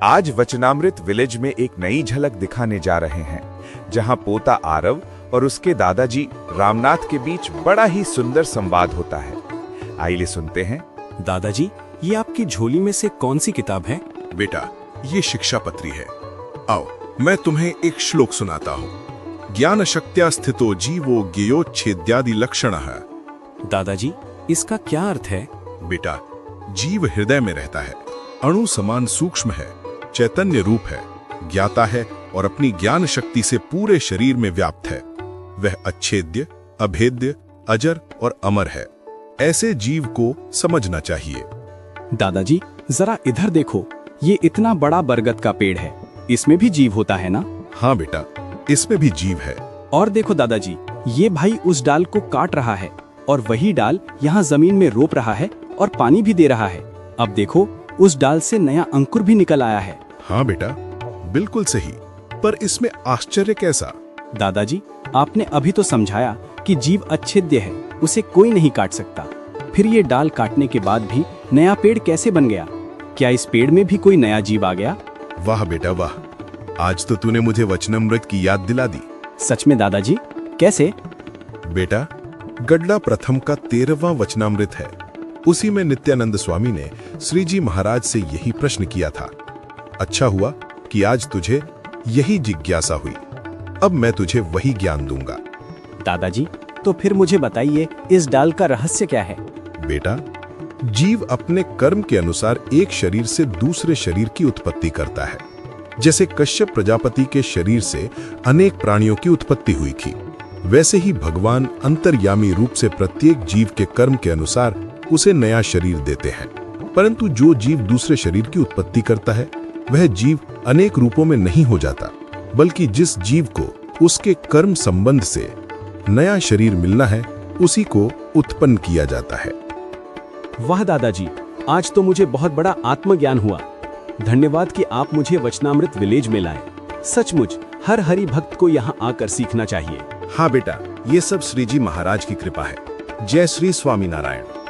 आज वचनामृत विलेज में एक नई झलक दिखाने जा रहे हैं, जहां पोता आरव और उसके दादाजी रामनाथ के बीच बड़ा ही सुंदर संवाद होता है। आइए सुनते हैं। दादाजी, ये आपकी झोली में से कौन सी किताब है? बेटा, ये शिक्षा पत्री है। आओ, मैं तुम्हें एक श्लोक सुनाता हूँ। ज्ञान शक्त्या स्थितो जीवो ज्ञेयोच्छेद्यादि लक्षणः। दादाजी, इसका क्या अर्थ है? बेटा, जीव हृदय में रहता है, अणु समान सूक्ष्म है, चैतन्य रूप है, ज्ञाता है और अपनी ज्ञान शक्ति से पूरे शरीर में व्याप्त है। वह अच्छेद्य, अभेद्य, अजर और अमर है। ऐसे जीव को समझना चाहिए। दादाजी, जरा इधर देखो, ये इतना बड़ा बरगद का पेड़ है, इसमें भी जीव होता है ना? हाँ बेटा, इसमें भी जीव है। और देखो दादाजी, ये भाई उस डाल को काट रहा है और वही डाल यहाँ जमीन में रोप रहा है और पानी भी दे रहा है। अब देखो, उस डाल से नया अंकुर भी निकल आया है। हाँ बेटा, बिल्कुल सही। पर इसमें आश्चर्य कैसा? दादाजी, आपने अभी तो समझाया कि जीव अच्छेद्य है, उसे कोई नहीं काट सकता। फिर ये डाल काटने के बाद भी नया पेड़ कैसे बन गया? क्या इस पेड़ में भी कोई नया जीव आ गया? वाह बेटा वाह, आज तो तूने मुझे वचनामृत की याद दिला दी। सच में दादाजी, कैसे? बेटा, गड्डा प्रथम का 13वां वचनामृत है। उसी में नित्यानंद स्वामी ने श्री जी महाराज से यही प्रश्न किया था। अच्छा हुआ कि आज तुझे यही जिज्ञासा हुई। अब मैं तुझे वही ज्ञान दूंगा। दादाजी, तो फिर मुझे बताइए, इस डाल का रहस्य क्या है? बेटा, जीव अपने कर्म के अनुसार एक शरीर से दूसरे शरीर की उत्पत्ति करता है। जैसे कश्यप प्रजापति के शरीर से अनेक प्राणियों की उत्पत्ति हुई थी, वैसे ही भगवान अंतर्यामी रूप से प्रत्येक जीव के कर्म के अनुसार उसे नया शरीर देते हैं। परंतु जो जीव दूसरे शरीर की उत्पत्ति करता है, वह जीव अनेक रूपों में नहीं हो जाता, बल्कि जिस जीव को उसके कर्म संबंध से नया शरीर मिलना है, उसी को उत्पन्न किया जाता है। वाह दादाजी, आज तो मुझे बहुत बड़ा आत्मज्ञान हुआ। धन्यवाद कि आप मुझे वचनामृत विलेज में लाए। सचमुच हर हरि भक्त को यहाँ आकर सीखना चाहिए। हाँ बेटा, ये सब श्री जी महाराज की कृपा है। जय श्री स्वामी नारायण।